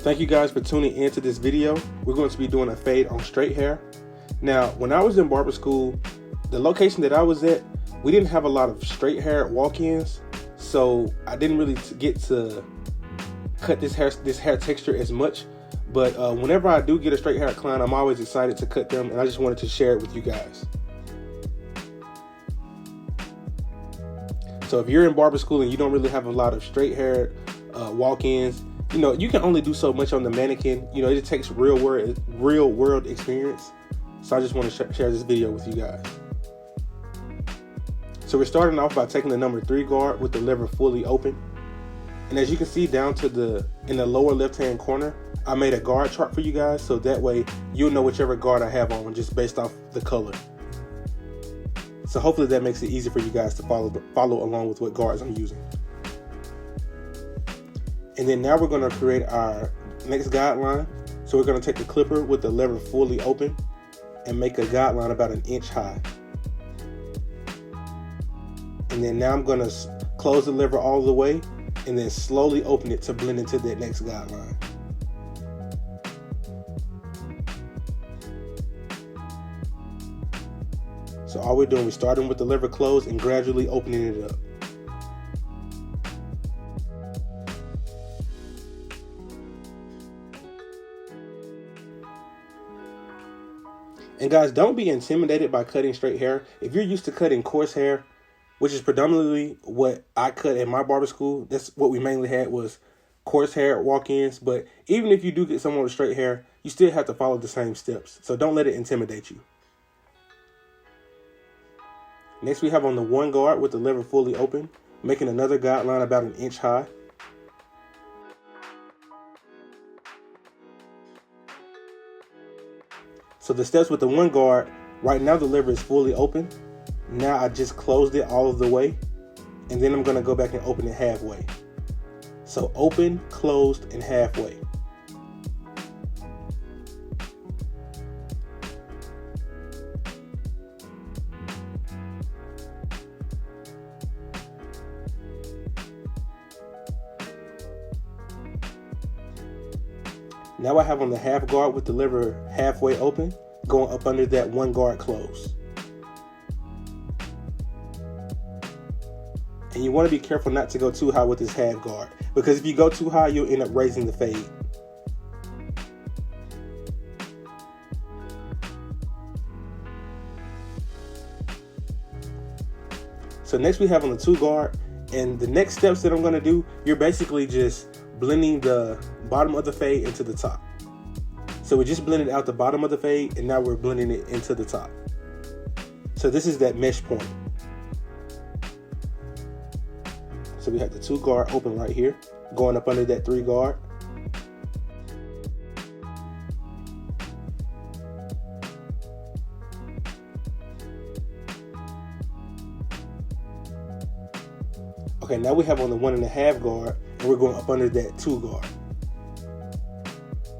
Thank you guys for tuning into this video. We're going to be doing a fade on straight hair. Now, when I was in barber school, the location that I was at, we didn't have a lot of straight hair walk-ins, so I didn't really get to cut this hair texture as much. But whenever I do get a straight hair client, I'm always excited to cut them, and I just wanted to share it with you guys. So if you're in barber school and you don't really have a lot of straight hair walk-ins, you know, you can only do so much on the mannequin. You know, it takes real world experience. So I just want to share this video with you guys. So we're starting off by taking the number 3 guard with the lever fully open. And as you can see down to in the lower left-hand corner, I made a guard chart for you guys. So that way you'll know whichever guard I have on just based off the color. So hopefully that makes it easy for you guys to follow along with what guards I'm using. And then now we're going to create our next guideline. So we're going to take the clipper with the lever fully open and make a guideline about 1 inch high. And then now I'm going to close the lever all the way and then slowly open it to blend into that next guideline. So all we're doing is starting with the lever closed and gradually opening it up. And guys, don't be intimidated by cutting straight hair. If you're used to cutting coarse hair, which is predominantly what I cut at my barber school, that's what we mainly had was coarse hair walk-ins. But even if you do get someone with straight hair, you still have to follow the same steps. So don't let it intimidate you. Next we have on the 1 guard with the lever fully open, making another guideline about 1 inch high. So the steps with the 1 guard, right now the lever is fully open. Now I just closed it all of the way, and then I'm going to go back and open it halfway. So open, closed, and halfway. Now I have on the half guard with the lever halfway open, going up under that 1 guard close. And you want to be careful not to go too high with this half guard, because if you go too high, you'll end up raising the fade. So next we have on the 2 guard, and the next steps that I'm going to do, you're basically just blending the bottom of the fade into the top. So we just blended out the bottom of the fade, and now we're blending it into the top. So this is that mesh point. So we have the 2 guard open right here, going up under that 3 guard. Okay, now we have on the 1.5 guard, and we're going up under that 2 guard.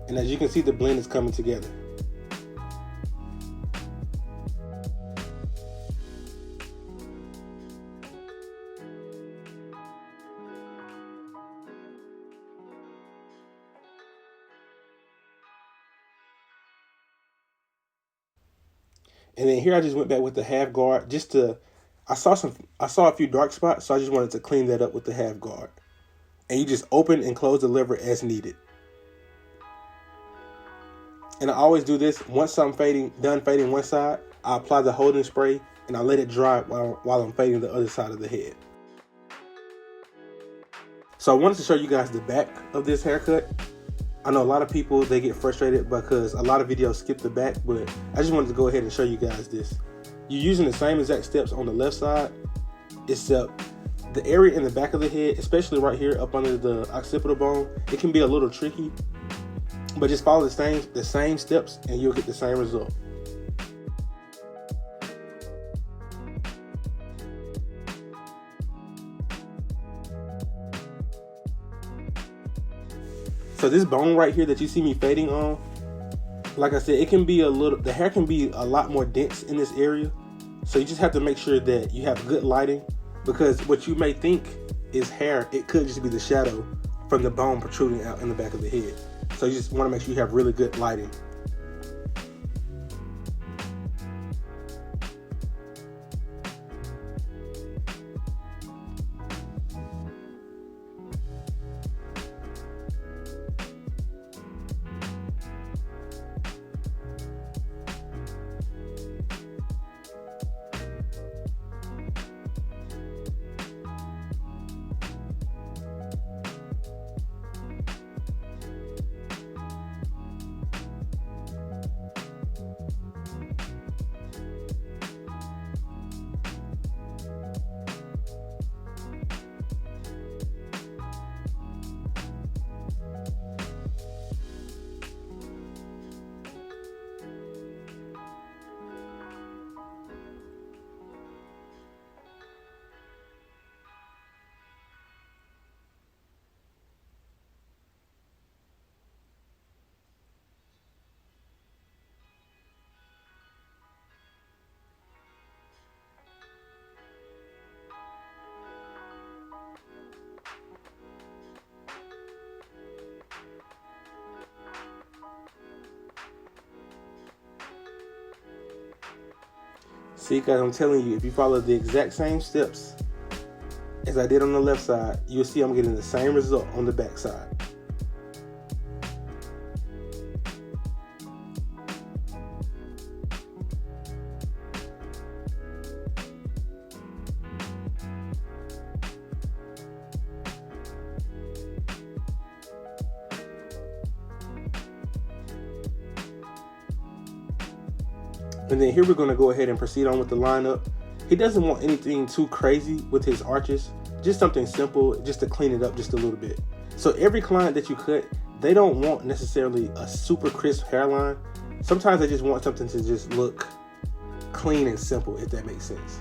And as you can see, the blend is coming together. And then here I just went back with the half guard just to, I saw a few dark spots, so I just wanted to clean that up with the half guard. And you just open and close the lever as needed. And I always do this once I'm done fading one side. I apply the holding spray and I let it dry while I'm fading the other side of the head. So I wanted to show you guys the back of this haircut. I know a lot of people, they get frustrated because a lot of videos skip the back, but I just wanted to go ahead and show you guys this. You're using the same exact steps on the left side, except the area in the back of the head, especially right here up under the occipital bone, it can be a little tricky, but just follow the same steps and you'll get the same result. So this bone right here that you see me fading on, like I said, it can be the hair can be a lot more dense in this area. So you just have to make sure that you have good lighting, because what you may think is hair, it could just be the shadow from the bone protruding out in the back of the head. So you just want to make sure you have really good lighting. See guys, I'm telling you, if you follow the exact same steps as I did on the left side, you'll see I'm getting the same result on the back side. And then here we're going to go ahead and proceed on with the lineup. He doesn't want anything too crazy with his arches, just something simple, just to clean it up just a little bit. So every client that you cut, they don't want necessarily a super crisp hairline. Sometimes they just want something to just look clean and simple, if that makes sense.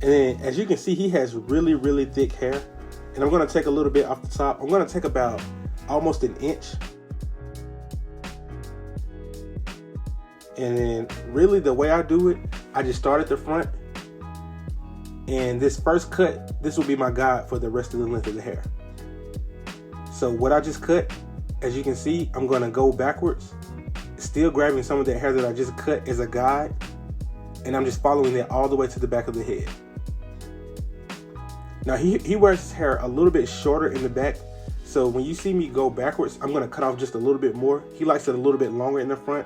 And then, as you can see, he has really, really thick hair. And I'm going to take a little bit off the top. I'm going to take about almost an inch. And then, really, the way I do it, I just start at the front. And this first cut, this will be my guide for the rest of the length of the hair. So what I just cut, as you can see, I'm going to go backwards, still grabbing some of that hair that I just cut as a guide. And I'm just following that all the way to the back of the head. Now he wears his hair a little bit shorter in the back, so when you see me go backwards, I'm going to cut off just a little bit more. He likes it a little bit longer in the front.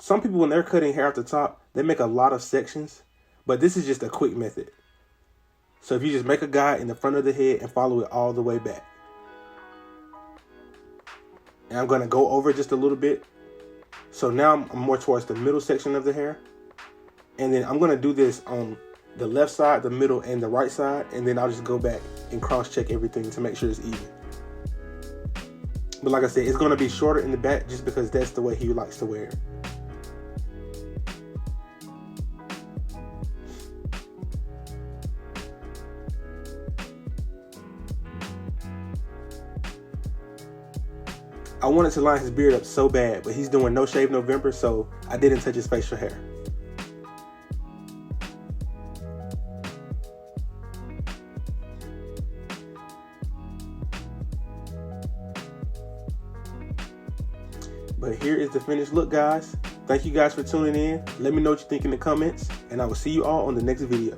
Some people, when they're cutting hair at the top, they make a lot of sections, but this is just a quick method. So if you just make a guide in the front of the head and follow it all the way back. And I'm going to go over just a little bit. So now I'm more towards the middle section of the hair. And then I'm going to do this on the left side, the middle, and the right side. And then I'll just go back and cross-check everything to make sure it's even. But like I said, it's going to be shorter in the back just because that's the way he likes to wear it. I wanted to line his beard up so bad, but he's doing No Shave November, so I didn't touch his facial hair. But here is the finished look, guys. Thank you guys for tuning in. Let me know what you think in the comments, and I will see you all on the next video.